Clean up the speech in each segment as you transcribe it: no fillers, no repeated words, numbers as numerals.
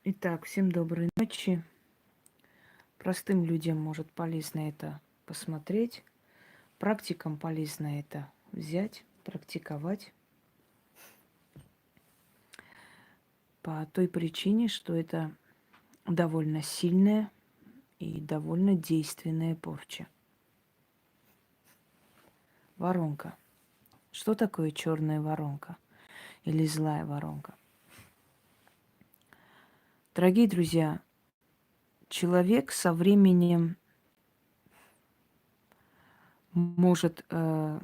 Итак, всем доброй ночи. Простым людям может полезно это посмотреть. Практикам полезно это взять, практиковать. По той причине, что это довольно сильная и довольно действенная порча. Воронка. Что такое черная воронка или злая воронка? Дорогие друзья, человек со временем может как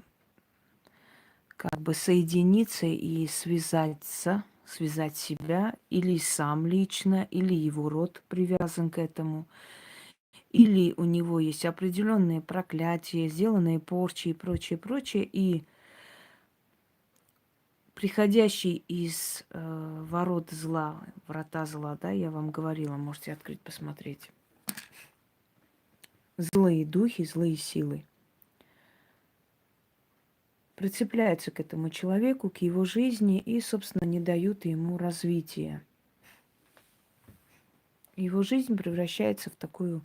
бы соединиться и связаться, связать себя или сам лично, или его род привязан к этому, или у него есть определенные проклятия, сделанные порчи и прочее, прочее, и приходящий из ворот зла, врата зла, да, я вам говорила, можете открыть, посмотреть. Злые духи, злые силы прицепляются к этому человеку, к его жизни и, собственно, не дают ему развития. Его жизнь превращается в такую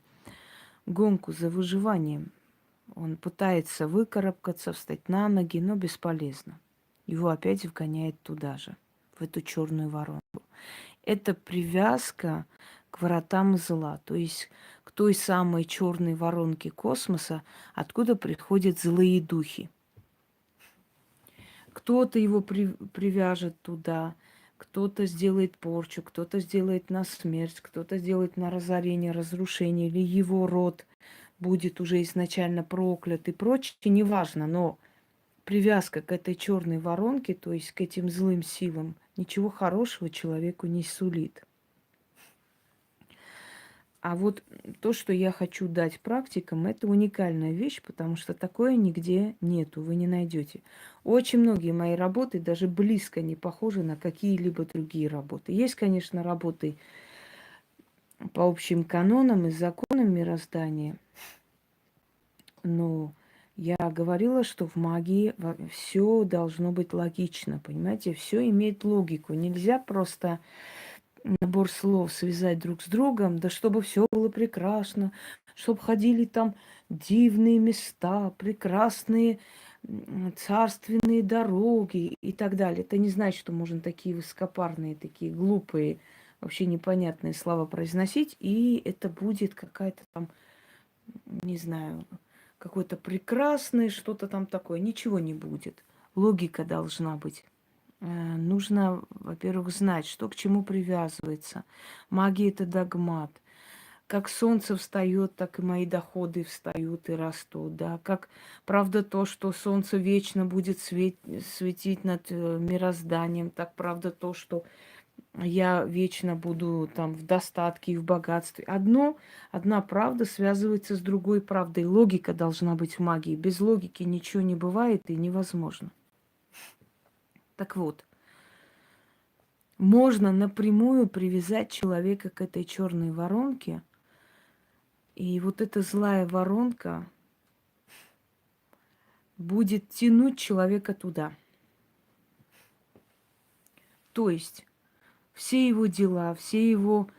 гонку за выживанием. Он пытается выкарабкаться, встать на ноги, но бесполезно. Его опять вгоняет туда же, в эту черную воронку. Это привязка к вратам зла, то есть к той самой черной воронке космоса, откуда приходят злые духи. Кто-то его привяжет туда, кто-то сделает порчу, кто-то сделает на смерть, кто-то сделает на разорение, разрушение, или его род будет уже изначально проклят и прочее, неважно, но привязка к этой черной воронке, то есть к этим злым силам, ничего хорошего человеку не сулит. А вот то, что я хочу дать практикам, это уникальная вещь, потому что такое нигде нету, вы не найдете. Очень многие мои работы даже близко не похожи на какие-либо другие работы. Есть, конечно, работы по общим канонам и законам мироздания, но я говорила, что в магии все должно быть логично, понимаете? Все имеет логику. Нельзя просто набор слов связать друг с другом, да чтобы все было прекрасно, чтобы ходили там дивные места, прекрасные царственные дороги и так далее. Это не значит, что можно такие высокопарные, такие глупые, вообще непонятные слова произносить, и это будет какая-то там, не знаю, какое-то прекрасное, что-то там такое. Ничего не будет. Логика должна быть. Нужно, во-первых, знать, что к чему привязывается. Магия – это догмат. Как солнце встает, так и мои доходы встают и растут. Да? Как правда то, что солнце вечно будет светить над мирозданием, так правда то, что я вечно буду там в достатке и в богатстве. Одна правда связывается с другой правдой. Логика должна быть в магии. Без логики ничего не бывает и невозможно. Так вот, можно напрямую привязать человека к этой черной воронке, и вот эта злая воронка будет тянуть человека туда. То есть все его дела, все его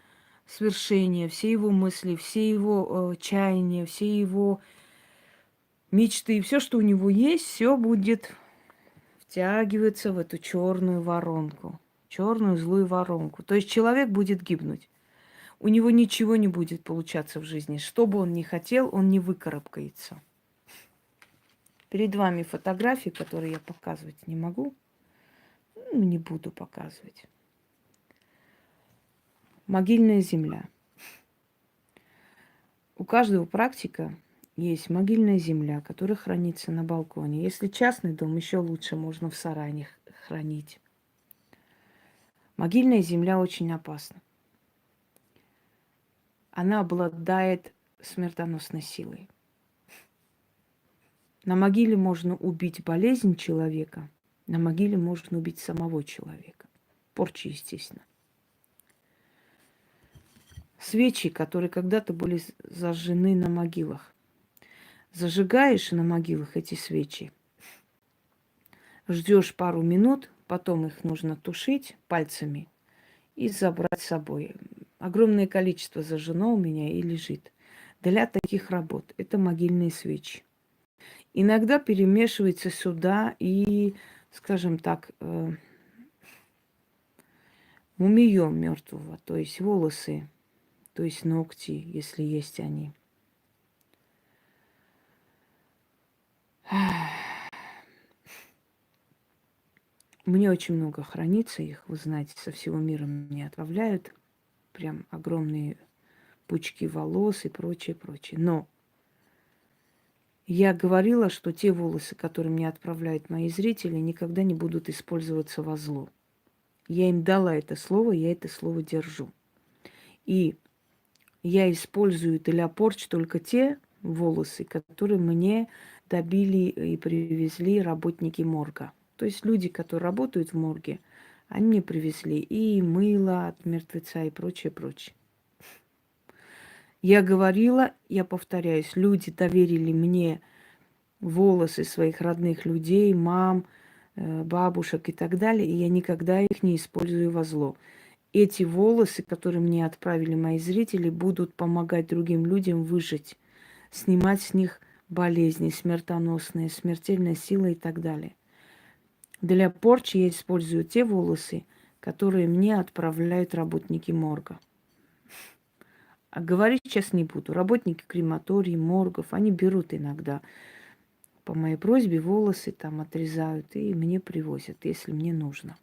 свершения, все его мысли, все его чаяния, все его мечты, все, что у него есть, все будет втягиваться в эту черную воронку, черную злую воронку. То есть человек будет гибнуть. У него ничего не будет получаться в жизни. Что бы он ни хотел, он не выкарабкается. Перед вами фотографии, которые я показывать не могу. Не буду показывать. Могильная земля. У каждого практика есть могильная земля, которая хранится на балконе. Если частный дом, еще лучше можно в сарае хранить. Могильная земля очень опасна. Она обладает смертоносной силой. На могиле можно убить болезнь человека, на могиле можно убить самого человека. Порча, естественно. Свечи, которые когда-то были зажжены на могилах. Зажигаешь на могилах эти свечи, ждешь пару минут, потом их нужно тушить пальцами и забрать с собой. огромное количество зажжено у меня и лежит. Для таких работ это могильные свечи. Иногда перемешивается сюда и, скажем так, мумиё мертвого, то есть волосы, то есть ногти, если есть они. Мне очень много хранится их, вы знаете, со всего мира мне отправляют. Прям огромные пучки волос и прочее, прочее. Но я говорила, что те волосы, которые мне отправляют мои зрители, никогда не будут использоваться во зло. Я им дала это слово, я это слово держу. И я использую для порч только те волосы, которые мне добили и привезли работники морга. То есть люди, которые работают в морге, они мне привезли и мыло от мертвеца и прочее, прочее. Я говорила, я повторяюсь, люди доверили мне волосы своих родных людей, мам, бабушек и так далее, и я никогда их не использую во зло. Эти волосы, которые мне отправили мои зрители, будут помогать другим людям выжить, снимать с них болезни смертоносные, смертельная сила и так далее. Для порчи я использую те волосы, которые мне отправляют работники морга. А говорить сейчас не буду. Работники крематорий, моргов, они берут иногда по моей просьбе волосы там отрезают и мне привозят, если мне нужно.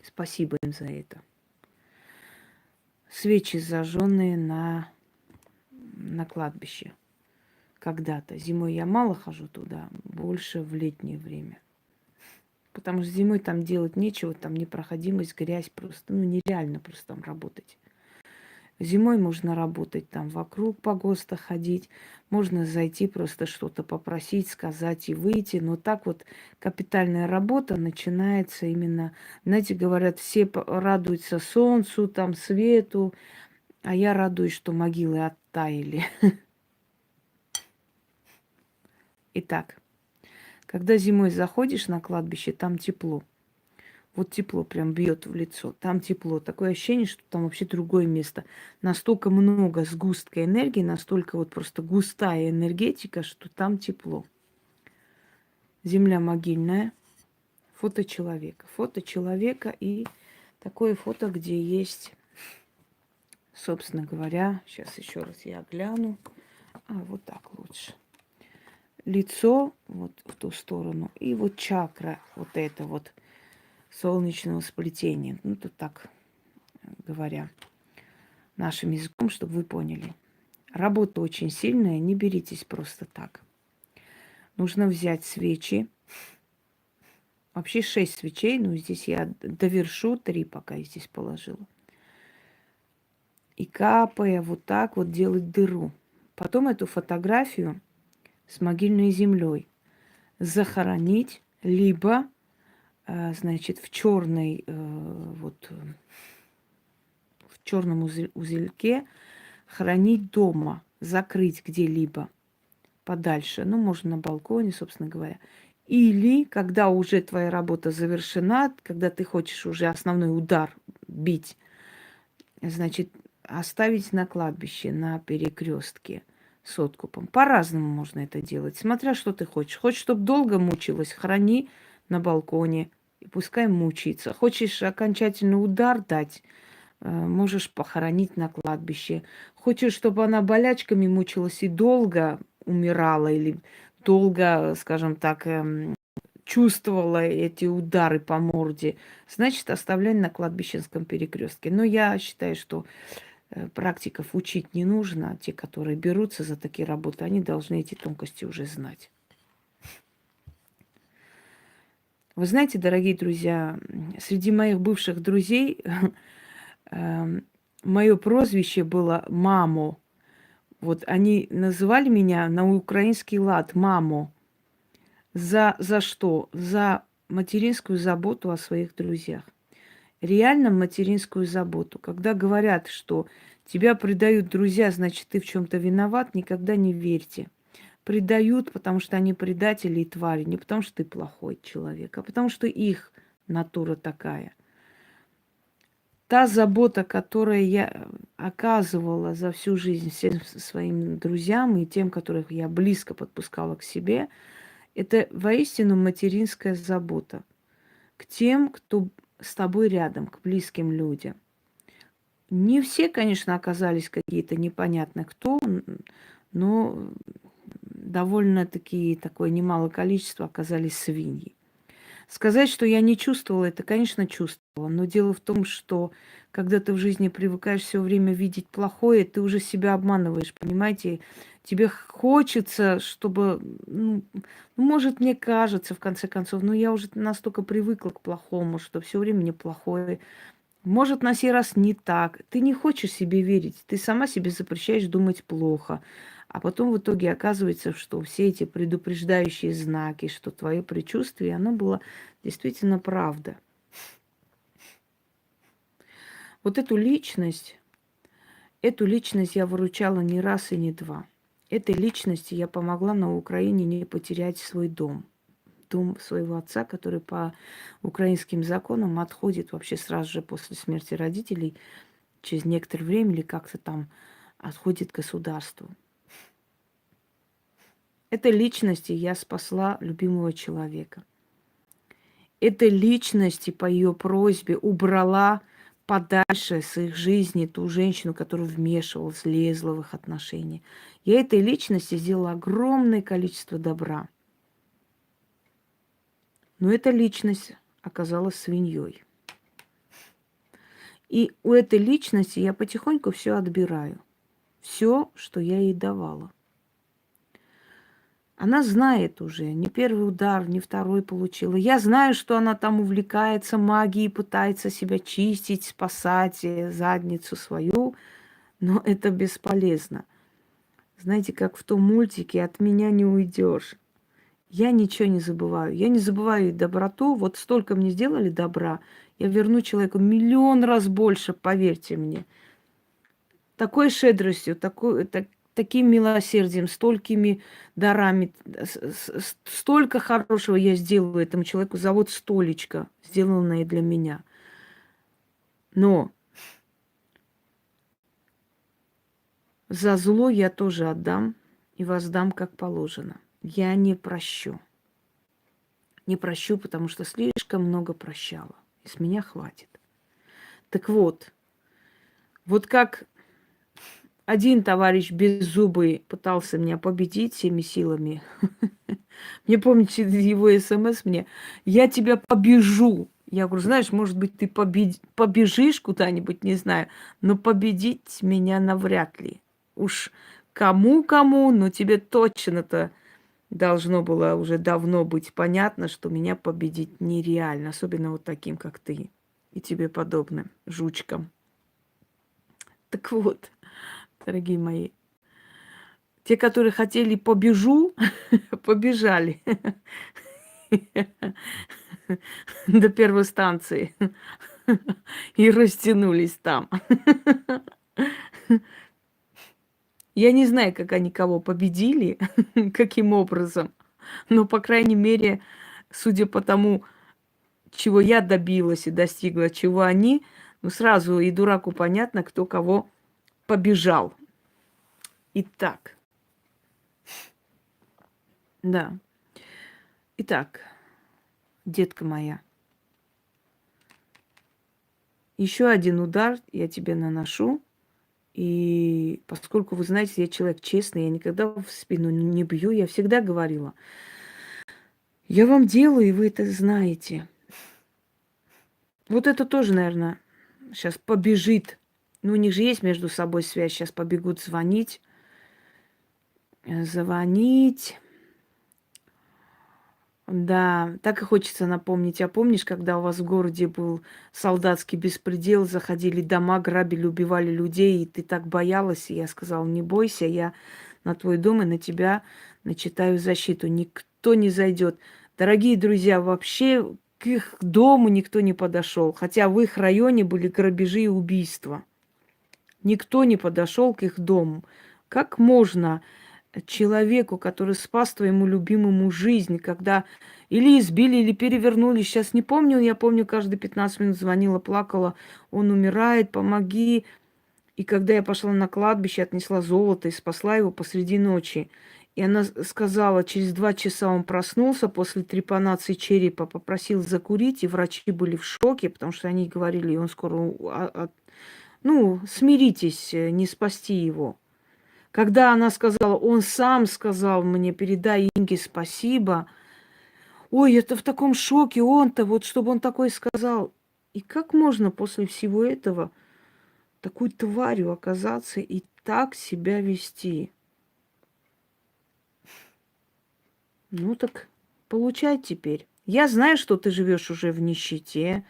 Спасибо им за это. Свечи зажженные на кладбище. Когда-то. Зимой я мало хожу туда, больше в летнее время. Потому что зимой там делать нечего, там непроходимость, грязь просто, нереально просто там работать. Зимой можно работать там вокруг погоста ходить, можно зайти просто что-то попросить, сказать и выйти. Но так вот капитальная работа начинается именно, знаете, говорят, все радуются солнцу, там свету, а я радуюсь, что могилы оттаяли. Итак, когда зимой заходишь на кладбище, там тепло. Вот тепло прям бьет в лицо. Там тепло. Такое ощущение, что там вообще другое место. Настолько много сгустка энергии, настолько вот просто густая энергетика, что там тепло. Земля могильная. Фото человека. Фото человека и такое фото, где есть, собственно говоря, сейчас еще раз я гляну. Вот так лучше. Лицо вот в ту сторону. И вот чакра вот это вот солнечного сплетения. Тут так говоря нашим языком, чтобы вы поняли. Работа очень сильная, не беритесь просто так. Нужно взять свечи. Вообще 6 свечей, но здесь я довершу 3, пока я здесь положила. И капая вот так вот делать дыру. Потом эту фотографию с могильной землей захоронить, либо, значит, в черной, в черном узелке хранить дома, закрыть где-либо подальше. Можно на балконе, собственно говоря. Или, когда уже твоя работа завершена, когда ты хочешь уже основной удар бить, значит, оставить на кладбище, на перекрестке с откупом. По-разному можно это делать, смотря что ты хочешь. Хочешь, чтобы долго мучилась, храни на балконе, и пускай мучается. Хочешь окончательный удар дать, можешь похоронить на кладбище. Хочешь, чтобы она болячками мучилась и долго умирала, или долго, скажем так, чувствовала эти удары по морде, значит, оставляй на кладбищенском перекрестке. Но я считаю, что практиков учить не нужно. Те, которые берутся за такие работы, они должны эти тонкости уже знать. Вы знаете, дорогие друзья, среди моих бывших друзей мое прозвище было «Мамо». Вот они называли меня на украинский лад «Мамо». За что? За материнскую заботу о своих друзьях. Реально материнскую заботу. Когда говорят, что тебя предают друзья, значит, ты в чем-то виноват, никогда не верьте. Предают, потому что они предатели и твари. Не потому что ты плохой человек, а потому что их натура такая. та забота, которую я оказывала за всю жизнь всем своим друзьям и тем, которых я близко подпускала к себе, это воистину материнская забота к тем, кто с тобой рядом, к близким людям. Не все, конечно, оказались какие-то непонятно кто, но довольно-таки такое немалое количество оказались свиньи. Сказать, что я не чувствовала это, конечно, чувствовала. Но дело в том, что когда ты в жизни привыкаешь все время видеть плохое, ты уже себя обманываешь, понимаете? Тебе хочется, чтобы, может, мне кажется, в конце концов, но я уже настолько привыкла к плохому, что все время мне плохое. Может, на сей раз не так. Ты не хочешь себе верить. Ты сама себе запрещаешь думать плохо. А потом в итоге оказывается, что все эти предупреждающие знаки, что твое предчувствие, оно было действительно правда. Вот эту личность я выручала не раз и не два. Этой личности я помогла на Украине не потерять свой дом. Дом своего отца, который по украинским законам отходит вообще сразу же после смерти родителей, через некоторое время или как-то там отходит государству. Этой личности я спасла любимого человека. Этой личности по ее просьбе убрала подальше с их жизни ту женщину, которая вмешивалась, лезла в их отношения. Я этой личности сделала огромное количество добра. Но эта личность оказалась свиньей. И у этой личности я потихоньку все отбираю. Все, что я ей давала. Она знает уже, не первый удар, не второй получила. Я знаю, что она там увлекается магией, пытается себя чистить, спасать задницу свою, но это бесполезно. Знаете, как в том мультике «От меня не уйдешь». Я ничего не забываю. Я не забываю и доброту. Вот столько мне сделали добра, я верну человеку миллион раз больше, поверьте мне. Такой щедростью, таким милосердием, столькими дарами, столько хорошего я сделаю этому человеку за вот столечко, сделанное для меня. Но за зло я тоже отдам и воздам, как положено. Я не прощу. Не прощу, потому что слишком много прощала. И с меня хватит. Так вот, вот как один товарищ беззубый пытался меня победить всеми силами. Мне помните его СМС мне: «Я тебя побежу». Я говорю: знаешь, может быть, ты побежишь куда-нибудь, не знаю, но победить меня навряд ли. Уж кому-кому, но тебе точно-то должно было уже давно быть понятно, что меня победить нереально, особенно вот таким, как ты и тебе подобным жучкам. Так вот, дорогие мои, те, которые хотели побежу, побежали до первой станции и растянулись там. Я не знаю, как они кого победили, каким образом, но, по крайней мере, судя по тому, чего я добилась и достигла, чего они, ну, сразу и дураку понятно, кто кого побежал. Итак, да. Итак, детка моя, еще один удар я тебе наношу. И поскольку, вы знаете, я человек честный, я никогда в спину не бью, я всегда говорила: я вам делаю, и вы это знаете. Вот это тоже, наверное, сейчас побежит. Ну, у них же есть между собой связь. Сейчас побегут звонить. Звонить. Да, так и хочется напомнить. А помнишь, когда у вас в городе был солдатский беспредел, заходили дома, грабили, убивали людей, и ты так боялась, и я сказала: не бойся, я на твой дом и на тебя начитаю защиту. Никто не зайдет. Дорогие друзья, вообще к их дому никто не подошел, хотя в их районе были грабежи и убийства. Никто не подошел к их дому. Как можно человеку, который спас твоему любимому жизнь, когда Или избили, или перевернули. Сейчас не помню. Я помню, каждые 15 минут звонила, плакала. Он умирает, помоги. И когда я пошла на кладбище, отнесла золото и спасла его посреди ночи. И она сказала, через 2 часа он проснулся после трепанации черепа, попросил закурить, и врачи были в шоке, потому что они говорили, он скоро... ну, смиритесь, не спасти его. Когда она сказала, он сам сказал мне, передай Инге спасибо. Ой, это в таком шоке, он-то, вот чтобы он такой сказал. И как можно после всего этого такой тварью оказаться и так себя вести? Ну так получай теперь. Я знаю, что ты живешь уже в нищете.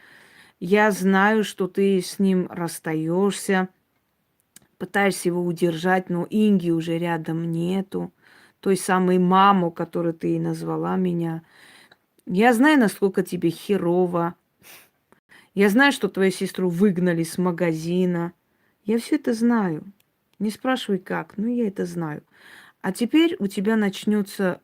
Я знаю, что ты с ним расстаешься, пытаешься его удержать, но Инги уже рядом нету. Той самой маму, которую ты и назвала меня. Я знаю, насколько тебе херово. Я знаю, что твою сестру выгнали с магазина. Я все это знаю. Не спрашивай как, но я это знаю. А теперь у тебя начнется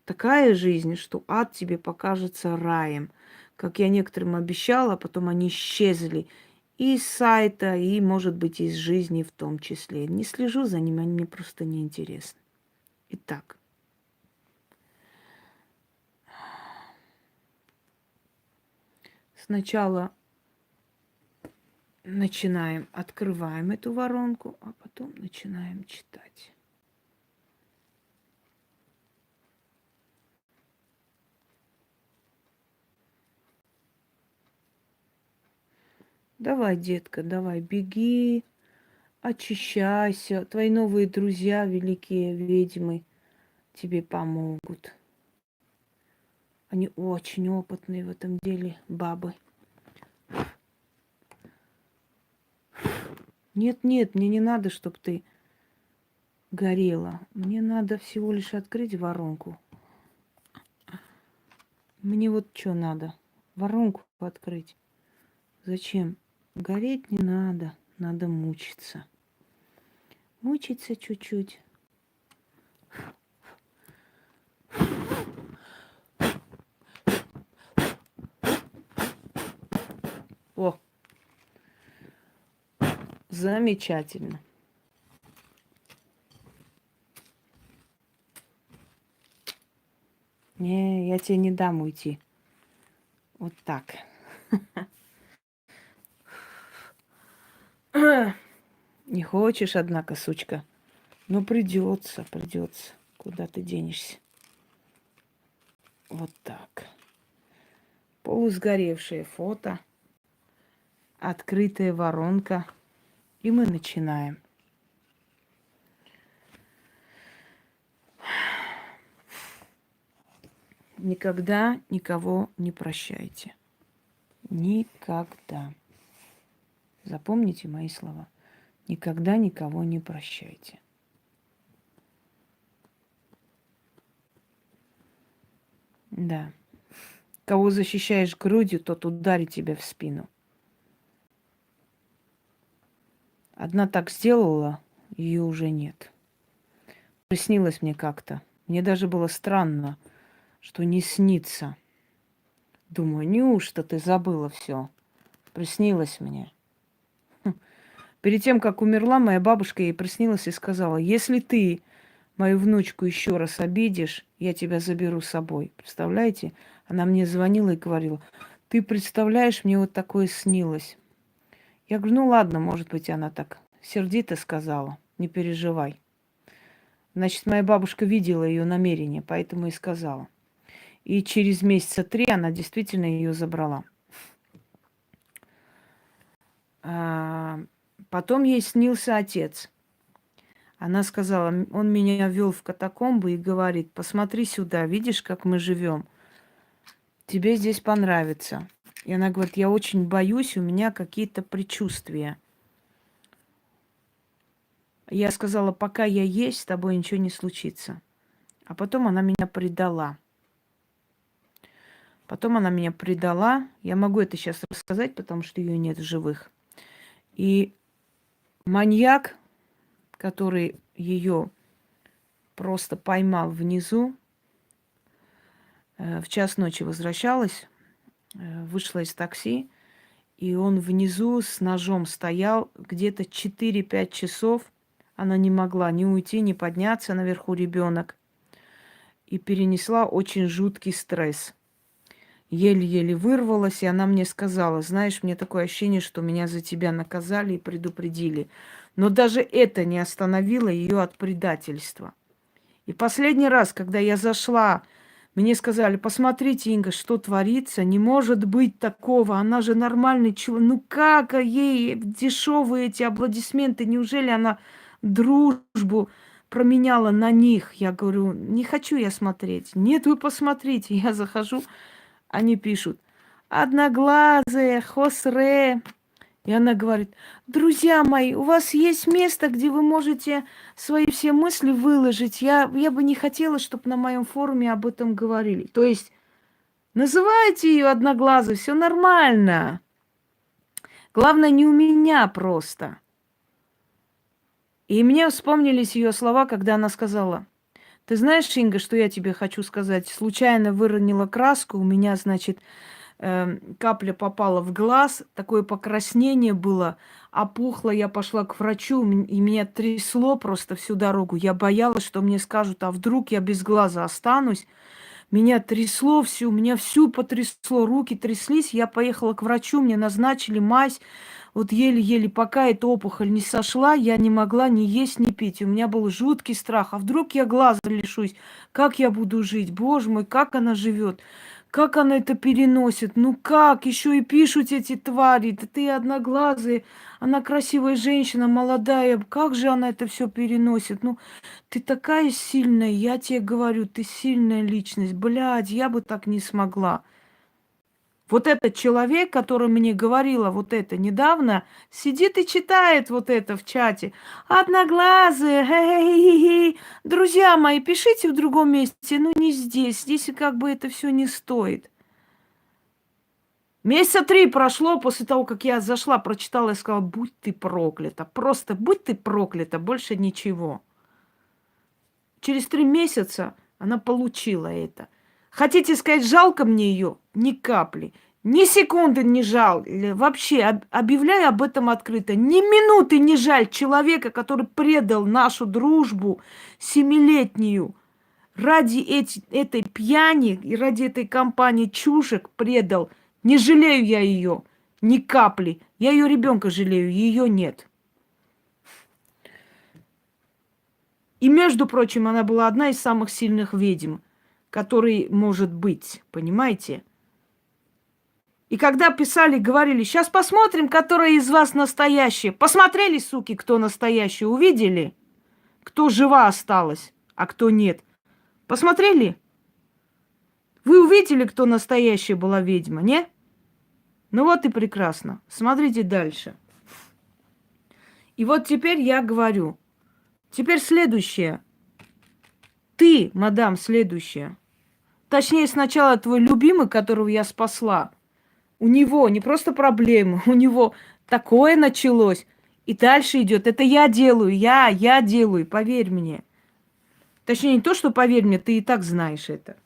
такая жизнь, что ад тебе покажется раем. Как я некоторым обещала, потом они исчезли и с сайта, и, может быть, из жизни в том числе. Не слежу за ними, они мне просто неинтересны. Итак, сначала начинаем, открываем эту воронку, а потом начинаем читать. Давай, детка, давай, беги, очищайся. Твои новые друзья, великие ведьмы, тебе помогут. Они очень опытные в этом деле, бабы. Нет, мне не надо, чтобы ты горела. Мне надо всего лишь открыть воронку. Мне вот что надо. Воронку открыть. Зачем? Гореть не надо. Надо мучиться. Мучиться чуть-чуть. О, замечательно. Не, я тебе не дам уйти. Вот так. Не хочешь, однако, сучка. Но придется. Куда ты денешься? Вот так. Полусгоревшее фото. Открытая воронка. И мы начинаем. Никогда никого не прощайте. Никогда. Запомните мои слова. Никогда никого не прощайте. Да. Кого защищаешь грудью, тот ударит тебя в спину. Одна так сделала, ее уже нет. Приснилось мне как-то. Мне даже было странно, что не снится. Думаю, неужто ты забыла все? Приснилось мне. Перед тем, как умерла, моя бабушка ей приснилась и сказала, если ты мою внучку еще раз обидишь, я тебя заберу с собой. Представляете? Она мне звонила и говорила, ты представляешь, мне вот такое снилось. Я говорю, ну ладно, может быть, она так сердито сказала, не переживай. Значит, моя бабушка видела ее намерение, поэтому и сказала. И через месяца 3 она действительно ее забрала. Потом ей снился отец. Она сказала, он меня вел в катакомбы и говорит, посмотри сюда, видишь, как мы живем. Тебе здесь понравится. И она говорит, я очень боюсь, у меня какие-то предчувствия. Я сказала, пока я есть, с тобой ничего не случится. А потом она меня предала. Я могу это сейчас рассказать, потому что ее нет в живых. И маньяк, который ее просто поймал внизу, В час ночи возвращалась, вышла из такси, и он внизу с ножом стоял где-то 4-5 часов. Она не могла ни уйти, ни подняться, наверху ребенок. И перенесла очень жуткий стресс. Еле-еле вырвалась, и она мне сказала: знаешь, мне такое ощущение, что меня за тебя наказали и предупредили. Но даже это не остановило ее от предательства. И последний раз, когда я зашла, мне сказали: посмотрите, Инга, что творится, не может быть такого, она же нормальный человек. Ну как ей дешевые эти аплодисменты, неужели она дружбу променяла на них? Я говорю: не хочу я смотреть. Нет, вы посмотрите. Я захожу, они пишут: одноглазые, хосре. И она говорит: друзья мои, у вас есть место, где вы можете свои все мысли выложить. Я бы не хотела, чтобы на моем форуме об этом говорили. То есть называйте ее одноглазой, все нормально. Главное, не у меня просто. И мне вспомнились ее слова, когда она сказала: ты знаешь, Инга, что я тебе хочу сказать? Случайно выронила краску, у меня, значит, капля попала в глаз, такое покраснение было, опухло, я пошла к врачу, и меня трясло просто всю дорогу. Я боялась, что мне скажут: а вдруг я без глаза останусь? Меня трясло всю, меня всю потрясло, руки тряслись. Я поехала к врачу, мне назначили мазь. Вот еле-еле, пока эта опухоль не сошла, я не могла ни есть, ни пить. У меня был жуткий страх. А вдруг я глаза лишусь? Как я буду жить? Боже мой, как она живет? Как она это переносит? Ну как? Еще и пишут эти твари. Да ты одноглазый. Она красивая женщина, молодая. Как же она это все переносит? Ну, ты такая сильная, я тебе говорю, ты сильная личность. Блядь, я бы так не смогла. Вот этот человек, который мне говорила вот это недавно, сидит и читает вот это в чате. Одноглазые, хе-хе-хе-хе. Друзья мои, пишите в другом месте, но не здесь. Здесь как бы это все не стоит. Месяца 3 прошло после того, как я зашла, прочитала и сказала: будь ты проклята. Просто будь ты проклята, больше ничего. Через 3 месяца она получила это. Хотите сказать, жалко мне ее? Ни капли. Ни секунды не жаль. Вообще, объявляю об этом открыто. Ни минуты не жаль человека, который предал нашу дружбу 7-летнюю. Ради этой пьяни и ради этой компании чушек предал. Не жалею я ее. Ни капли. Я ее ребенка жалею, ее нет. И, между прочим, она была одна из самых сильных ведьм, который может быть, понимаете? И когда писали, говорили: сейчас посмотрим, которая из вас настоящая. Посмотрели, суки, кто настоящий, увидели? Кто жива осталась, а кто нет. Посмотрели? Вы увидели, кто настоящая была ведьма, не? Ну вот и прекрасно. Смотрите дальше. И вот теперь я говорю. Теперь следующее. Ты, мадам, следующая. Точнее, сначала твой любимый, которого я спасла. У него не просто проблемы, у него такое началось. И дальше идет. Это я делаю, я делаю, поверь мне. Точнее, не то, что поверь мне, ты и так знаешь это.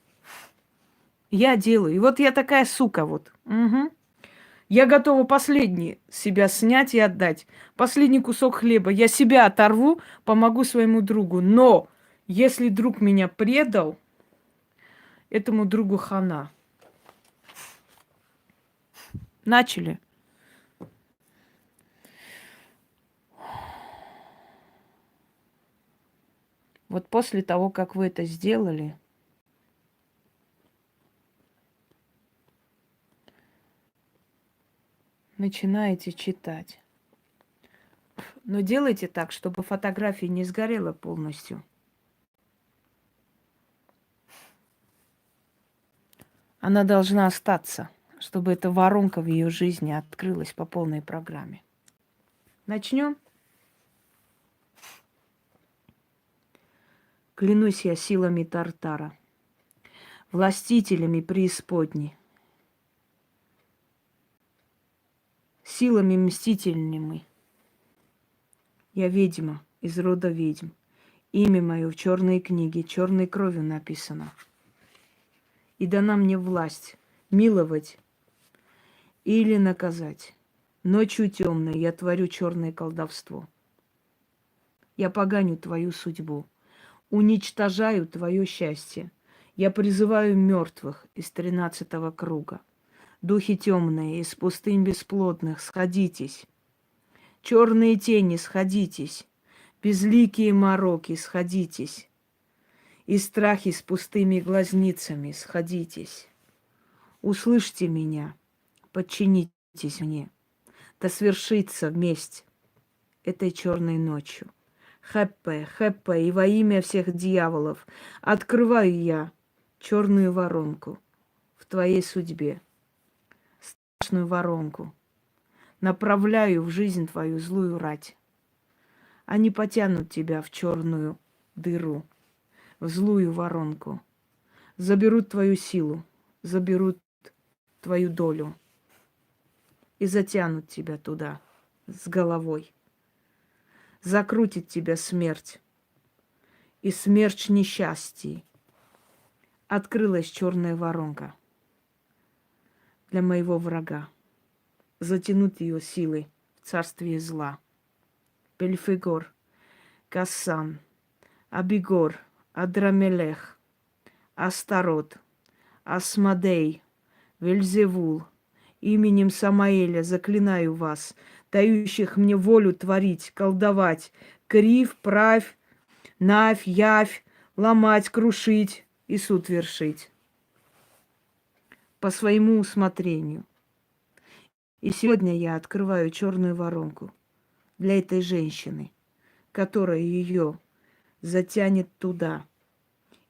Я делаю. И вот я такая сука вот. Угу. Я готова последний себя снять и отдать. Последний кусок хлеба. Я себя оторву, помогу своему другу. Но если друг меня предал, этому другу хана. Начали. Вот после того, как вы это сделали, начинаете читать. Но делайте так, чтобы фотография не сгорела полностью. Она должна остаться, чтобы эта воронка в ее жизни открылась по полной программе. Начнем. Клянусь я силами Тартара, властителями преисподней, силами мстительными. Я ведьма из рода ведьм. Имя мое в черной книге, черной кровью написано. И дана мне власть миловать или наказать. Ночью темной я творю черное колдовство. Я поганю твою судьбу, уничтожаю твое счастье. Я призываю мертвых из 13-го круга. Духи темные из пустынь бесплодных, сходитесь. Черные тени, сходитесь. Безликие мороки, сходитесь. И страхи с пустыми глазницами, сходитесь. Услышьте меня, подчинитесь мне. Да свершится месть этой черной ночью. Хэппе, хэппе, и во имя всех дьяволов открываю я черную воронку в твоей судьбе, страшную воронку. Направляю в жизнь твою злую рать. Они потянут тебя в черную дыру, в злую воронку. Заберут твою силу, заберут твою долю и затянут тебя туда с головой. Закрутит тебя смерть и смерч несчастий. Открылась черная воронка для моего врага. Затянуть ее силой в царствие зла. Бельфегор, Кассан, Абигор, Адрамелех, Астарот, Асмодей, Вельзевул, именем Самаэля заклинаю вас, дающих мне волю творить, колдовать, крив, правь, навь, явь, ломать, крушить и суд вершить по своему усмотрению. И сегодня я открываю черную воронку для этой женщины, которая ее затянет туда.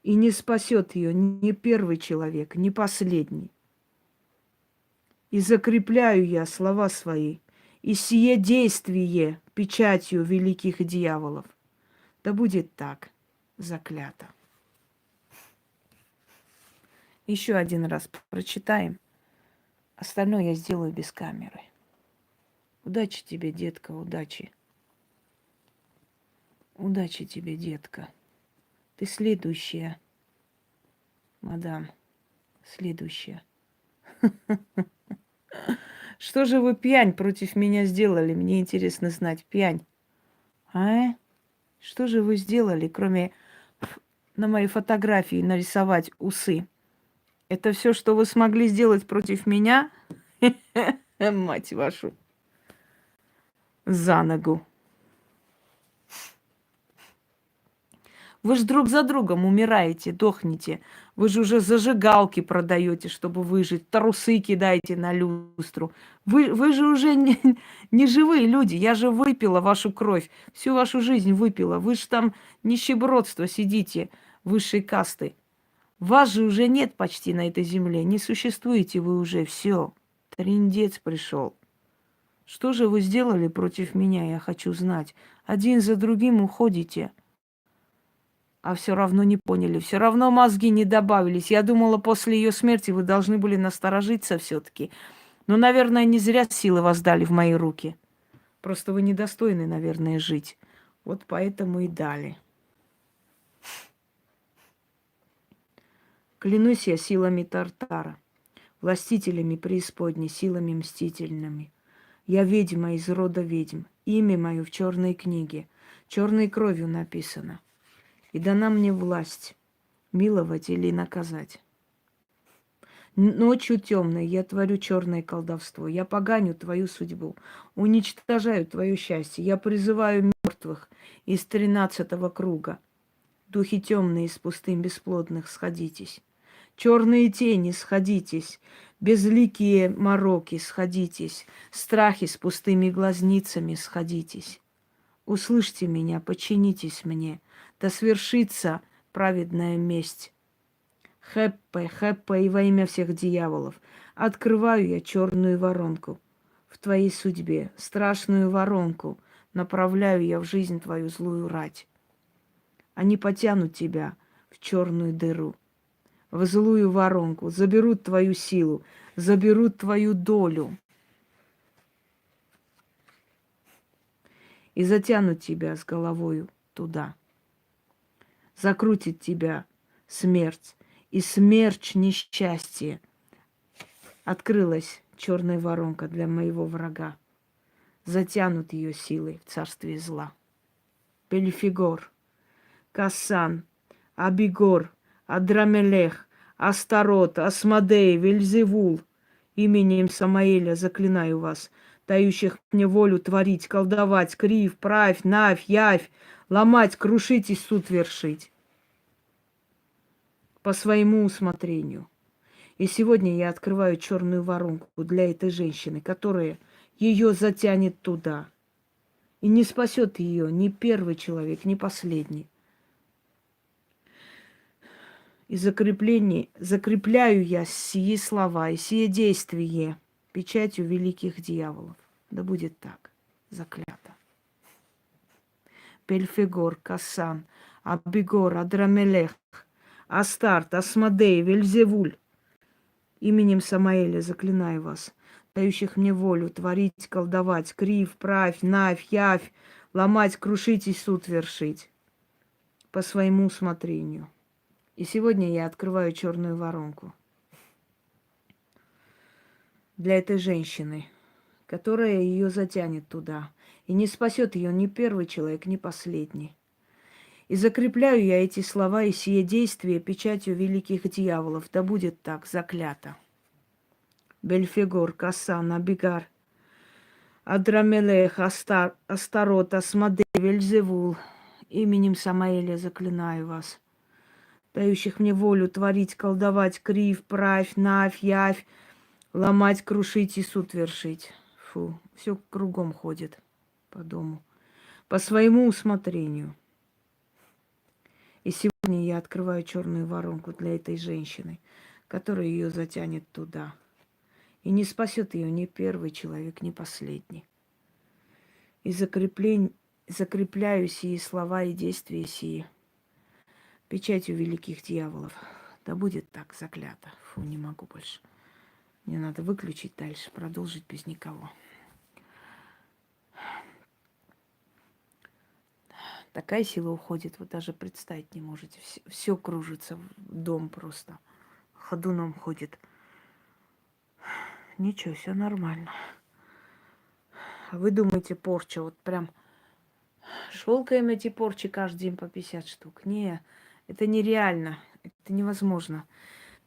И не спасет ее ни первый человек, ни последний. И закрепляю я слова свои, и сие действие печатью великих дьяволов. Да будет так, заклято. Еще один раз прочитаем. Остальное я сделаю без камеры. Удачи тебе, детка, удачи. Удачи тебе, детка. Ты следующая, мадам, следующая. Что же вы, пьянь, против меня сделали? Мне интересно знать, пьянь. А? Что же вы сделали, кроме на моей фотографии нарисовать усы? Это все, что вы смогли сделать против меня? Мать вашу. За ногу. Вы же друг за другом умираете, дохнете. Вы же уже зажигалки продаете, чтобы выжить. Трусы кидаете на люстру. Вы же уже не живые люди. Я же выпила вашу кровь. Всю вашу жизнь выпила. Вы же там нищебродство сидите, высшей касты. Вас же уже нет почти на этой земле. Не существуете вы уже. Все. Триндец пришел. Что же вы сделали против меня, я хочу знать. Один за другим уходите. А все равно не поняли, все равно мозги не добавились. Я думала, после ее смерти вы должны были насторожиться все-таки. Но, наверное, не зря силы вас дали в мои руки. Просто вы недостойны, наверное, жить. Вот поэтому и дали. Клянусь я силами Тартара, властителями преисподней, силами мстительными. Я ведьма из рода ведьм. Имя мое в черной книге, черной кровью написано. И дана мне власть миловать или наказать. Ночью темной я творю черное колдовство. Я поганю твою судьбу, уничтожаю твое счастье. Я призываю мертвых из 13-го круга. Духи темные из пустынь бесплодных, сходитесь. Черные тени, сходитесь. Безликие мороки, сходитесь. Страхи с пустыми глазницами, сходитесь. Услышьте меня, подчинитесь мне. Да свершится праведная месть. Хэппе, хэппе, и во имя всех дьяволов. Открываю я черную воронку в твоей судьбе, страшную воронку. Направляю я в жизнь твою злую рать. Они потянут тебя в черную дыру, в злую воронку, заберут твою силу, заберут твою долю и затянут тебя с головою туда. Закрутит тебя смерть и смерч несчастья. Открылась черная воронка для моего врага. Затянут ее силой в царстве зла. Бельфигор, Кассан, Абигор, Адрамелех, Астарот, Асмодей, Вельзевул, именем Самаэля заклинаю вас, дающих мне волю творить, колдовать, крив, правь, навь, явь, ломать, крушить и суд вершить по своему усмотрению. И сегодня я открываю черную воронку для этой женщины, которая ее затянет туда. И не спасет ее ни первый человек, ни последний. И закрепляю я сие слова и сие действие печатью великих дьяволов. Да будет так, заклято. Бельфигор, Кассан, Абигор, Адрамелех, Астарт, Асмодей, Вельзевуль, именем Самаэля заклинаю вас, дающих мне волю творить, колдовать, крив, правь, навь, явь, ломать, крушить и суд вершить по своему усмотрению. И сегодня я открываю черную воронку для этой женщины, которая ее затянет туда. И не спасет ее ни первый человек, ни последний. И закрепляю я эти слова и сие действия печатью великих дьяволов. Да будет так, заклято. Бельфигор, Кассан, Абигар, Адрамелех, Астарот, Асмодей, Вельзевул, именем Самаэля заклинаю вас, дающих мне волю творить, колдовать, крив, правь, навь, явь, ломать, крушить и суд вершить. Фу, все кругом ходит по дому, по своему усмотрению. И сегодня я открываю черную воронку для этой женщины, которая ее затянет туда. И не спасет ее ни первый человек, ни последний. И закрепляю сии слова и действия сии печатью великих дьяволов. Да будет так, заклято. Фу, не могу больше. Мне надо выключить дальше, продолжить без никого. Такая сила уходит, вы даже представить не можете. Все кружится, дом просто ходуном ходит. Ничего, все нормально. Вы думаете, порча, вот прям шелкаем эти порчи каждый день по 50 штук. Не, это нереально, это невозможно.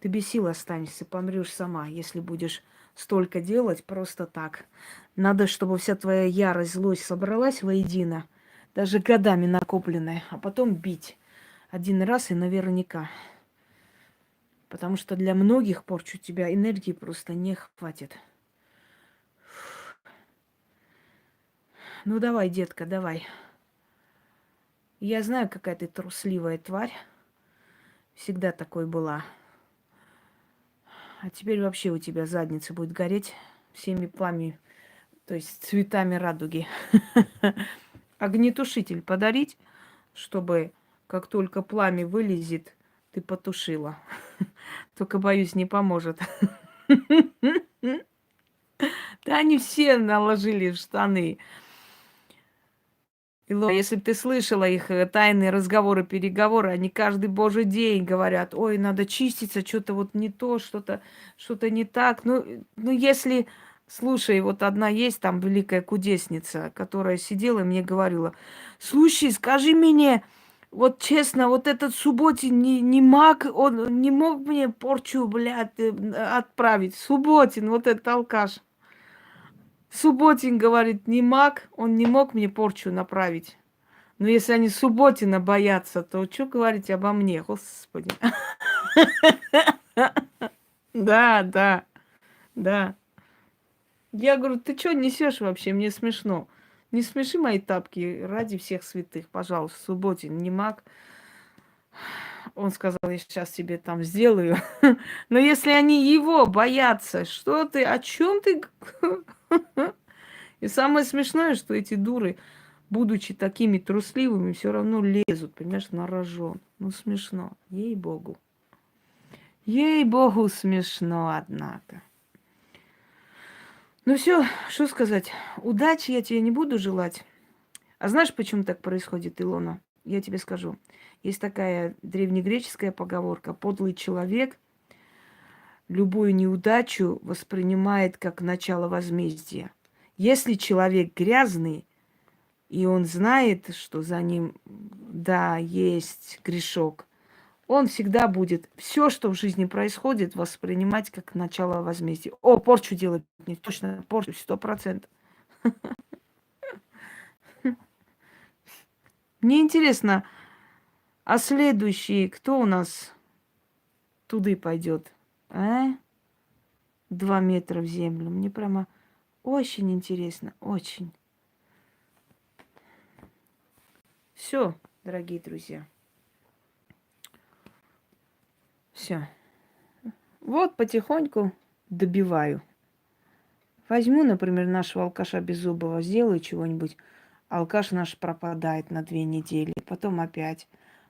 Ты без сил останешься, помрешь сама, если будешь столько делать просто так. Надо, чтобы вся твоя ярость, злость собралась воедино, даже годами накопленная, а потом бить один раз и наверняка. Потому что для многих порч у тебя энергии просто не хватит. Ну давай, детка, давай. Я знаю, какая ты трусливая тварь. Всегда такой была. А теперь вообще у тебя задница будет гореть всеми пламями, то есть цветами радуги. Огнетушитель подарить, чтобы как только пламя вылезет, ты потушила. Только, боюсь, не поможет. Да они все наложили в штаны. Илона, если бы ты слышала их тайные разговоры, переговоры, они каждый божий день говорят: ой, надо чиститься, что-то вот не то, что-то не так. Ну, если, слушай, вот одна есть там великая кудесница, которая сидела и мне говорила: слушай, скажи мне, вот честно, вот этот Субботин не маг, он не мог мне порчу, блядь, отправить. Субботин, вот этот алкаш. Субботин, говорит, не маг, он не мог мне порчу направить. Но если они Субботина боятся, то что говорить обо мне, Господи? Да, да, да. Я говорю, ты что несешь вообще? Мне смешно. Не смеши мои тапки ради всех святых, пожалуйста. Субботин не маг. Он сказал, я сейчас тебе там сделаю. Но если они его боятся, что ты, о чем ты? И самое смешное, что эти дуры, будучи такими трусливыми, все равно лезут, понимаешь, на рожон. Ну, смешно, ей-богу. Ей-богу, смешно, однако. Ну все, что сказать. Удачи я тебе не буду желать. А знаешь, почему так происходит, Илона? я тебе скажу. Есть такая древнегреческая поговорка: подлый человек любую неудачу воспринимает как начало возмездия. Если человек грязный, и он знает, что за ним, да, есть грешок, он всегда будет все, что в жизни происходит, воспринимать как начало возмездия. О, порчу делать, не точно порчу, 100%. Мне интересно, а следующий, кто у нас туды пойдет? А? 2 метра в землю. Мне прямо очень интересно, очень. Все, дорогие друзья. Все. Вот потихоньку добиваю. Возьму, например, нашего алкаша Беззубова, сделаю чего-нибудь. Алкаш наш пропадает на 2 недели. Потом опять.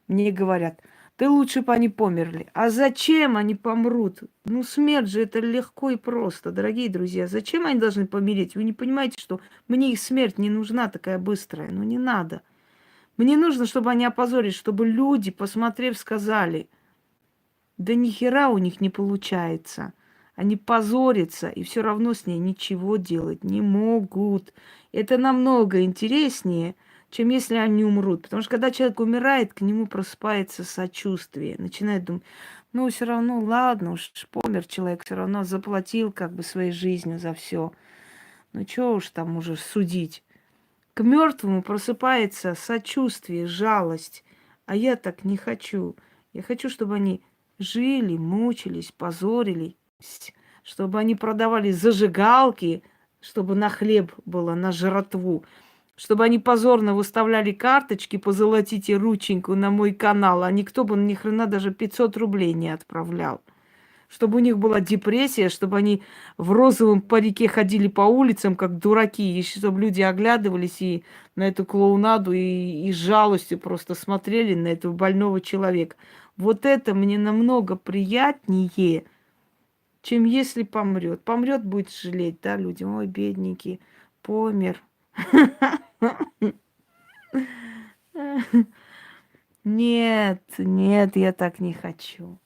Мне говорят: ты лучше бы они померли. А зачем они помрут? Ну, смерть же это легко и просто, дорогие друзья. Зачем они должны помереть? Вы не понимаете, что мне их смерть не нужна такая быстрая? Ну, не надо. Мне нужно, чтобы они опозорились, чтобы люди, посмотрев, сказали: да ни хера у них не получается. Они позорятся и все равно с ней ничего делать не могут. Это намного интереснее, чем если они умрут. Потому что когда человек умирает, к нему просыпается сочувствие. Начинает думать: ну, все равно, ладно уж, помер человек, все равно заплатил как бы своей жизнью за все. Ну, чего уж там уже судить. К мертвому просыпается сочувствие, жалость. А я так не хочу. Я хочу, чтобы они жили, мучились, позорились, чтобы они продавали зажигалки, чтобы на хлеб было, на жратву, чтобы они позорно выставляли карточки, позолотите рученьку на мой канал, а никто бы ни хрена даже 500 рублей не отправлял. Чтобы у них была депрессия, чтобы они в розовом парике ходили по улицам, как дураки, и чтобы люди оглядывались и на эту клоунаду, и с жалостью просто смотрели на этого больного человека. Вот это мне намного приятнее, чем если помрет. Помрет, будет жалеть, да, люди? Ой, бедненький, помер. Нет, нет, я так не хочу.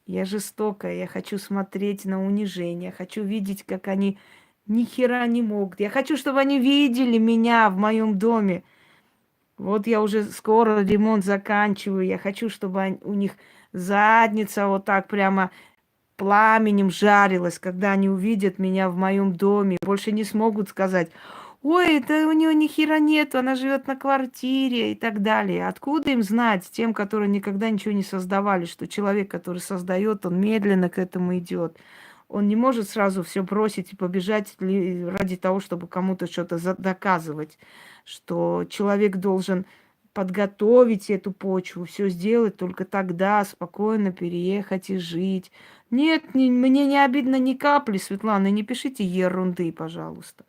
Я жестокая, я хочу смотреть на унижение, хочу видеть, как они ни хера не могут. Я хочу, чтобы они видели меня в моем доме. Вот я уже скоро ремонт заканчиваю. Я хочу, чтобы у них задница вот так прямо пламенем жарилась, когда они увидят меня в моем доме. Больше не смогут сказать: ой, это у нее ни хера нет, она живет на квартире и так далее. Откуда им знать, тем, которые никогда ничего не создавали, что человек, который создает, он медленно к этому идет. Он не может сразу все бросить и побежать ради того, чтобы кому-то что-то доказывать, что человек должен подготовить эту почву, все сделать, только тогда спокойно переехать и жить. Нет, мне не обидно ни капли, Светлана, не пишите ерунды, пожалуйста.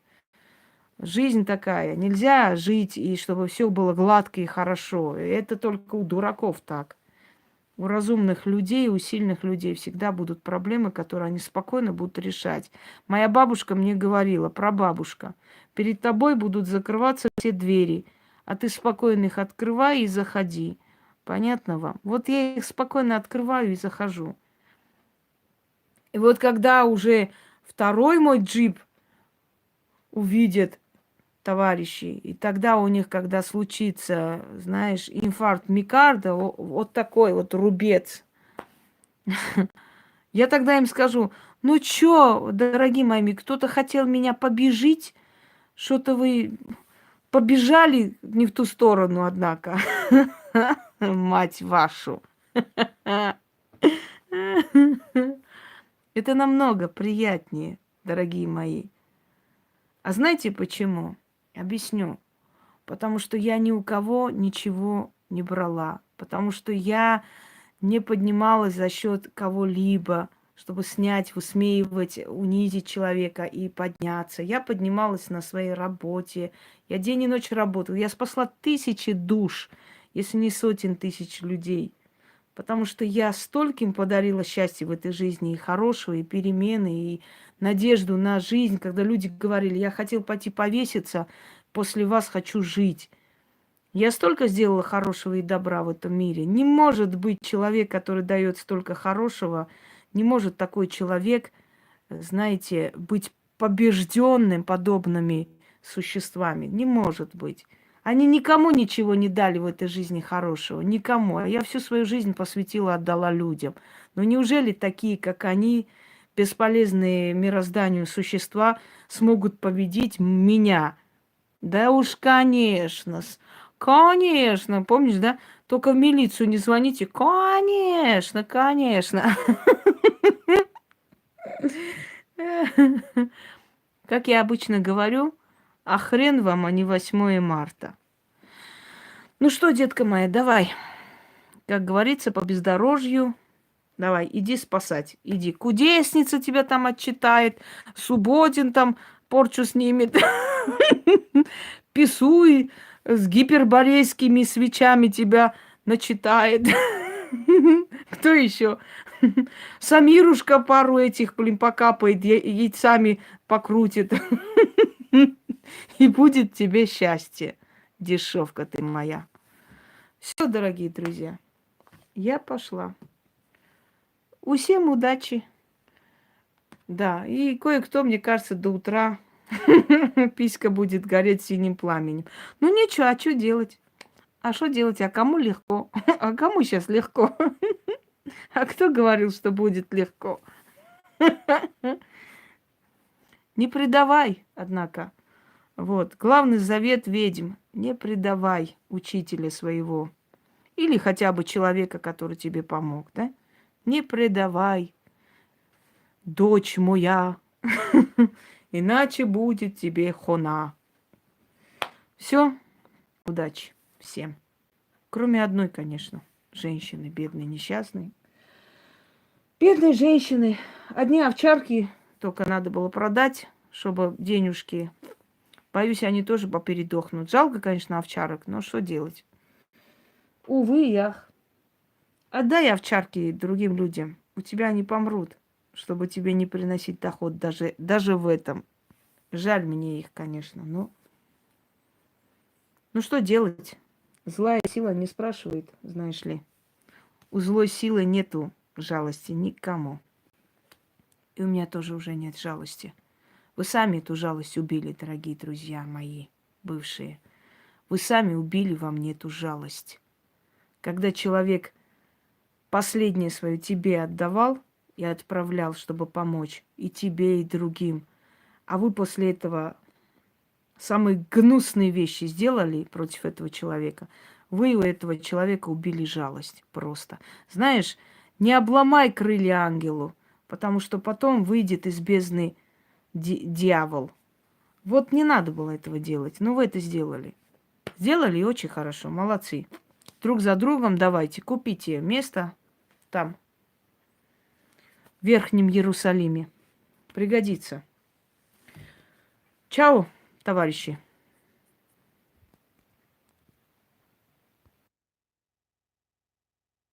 Жизнь такая. Нельзя жить, и чтобы все было гладко и хорошо. Это только у дураков так. У разумных людей, у сильных людей всегда будут проблемы, которые они спокойно будут решать. Моя бабушка мне говорила, прабабушка: перед тобой будут закрываться все двери, а ты спокойно их открывай и заходи. Понятно вам? Вот я их спокойно открываю и захожу. И вот когда уже второй мой джип увидят товарищи, и тогда у них, когда случится, знаешь, инфаркт миокарда, вот такой вот рубец, я тогда им скажу: ну чё, дорогие мои, кто-то хотел меня побежить, что-то вы побежали не в ту сторону, однако. Мать вашу. Это намного приятнее, дорогие мои. А знаете почему? Объясню. Потому что я ни у кого ничего не брала. Потому что я не поднималась за счет кого-либо, чтобы снять, высмеивать, унизить человека и подняться. Я поднималась на своей работе. Я день и ночь работала. Я спасла тысячи душ, если не сотен тысяч людей. Потому что я стольким подарила счастье в этой жизни, и хорошего, и перемены, и надежду на жизнь, когда люди говорили: я хотел пойти повеситься, после вас хочу жить. Я столько сделала хорошего и добра в этом мире. Не может быть человек, который дает столько хорошего, не может такой человек, знаете, быть побежденным подобными существами. Не может быть. Они никому ничего не дали в этой жизни хорошего. Никому. А я всю свою жизнь посвятила, отдала людям. Но неужели такие, как они, бесполезные мирозданию существа, смогут победить меня? Да уж, конечно. Конечно. Помнишь, да? Только в милицию не звоните. Конечно, конечно. Как я обычно говорю, а хрен вам, а не 8 марта. Ну что, детка моя, давай. Как говорится, по бездорожью. Давай, иди спасать. Иди. Кудесница тебя там отчитает. Субботин там порчу снимет. Писуй с гиперборейскими свечами тебя начитает. Кто еще? Самирушка пару этих, блин, покапает, яйцами покрутит. И будет тебе счастье, дешевка ты моя. Все, дорогие друзья, я пошла. Всем удачи. Да, и кое-кто, мне кажется, до утра писька будет гореть синим пламенем. Ну ничего, а что делать? А что делать? А кому легко? А кому сейчас легко? А кто говорил, что будет легко? Не предавай, однако. Вот. Главный завет ведьм. Не предавай учителя своего. Или хотя бы человека, который тебе помог, да? Не предавай, дочь моя, иначе будет тебе хона. Все, удачи всем. Кроме одной, конечно, женщины, бедной, несчастной. Бедные женщины. Одни овчарки только надо было продать, чтобы денежки. Боюсь, они тоже попередохнут. Жалко, конечно, овчарок, но что делать? Увы и ах. Отдай овчарки другим людям. У тебя они помрут, чтобы тебе не приносить доход даже в этом. Жаль мне их, конечно, но... Ну что делать? Злая сила не спрашивает, знаешь ли. У злой силы нету жалости никому. И у меня тоже уже нет жалости. Вы сами эту жалость убили, дорогие друзья мои, бывшие. Вы сами убили во мне эту жалость. Когда человек последнее свое тебе отдавал и отправлял, чтобы помочь и тебе, и другим, а вы после этого самые гнусные вещи сделали против этого человека, вы у этого человека убили жалость просто. Знаешь, не обломай крылья ангелу, потому что потом выйдет из бездны дьявол. Вот не надо было этого делать, но вы это сделали. Сделали и очень хорошо, молодцы. Друг за другом давайте, купите место там, в Верхнем Иерусалиме. Пригодится. Чао, товарищи.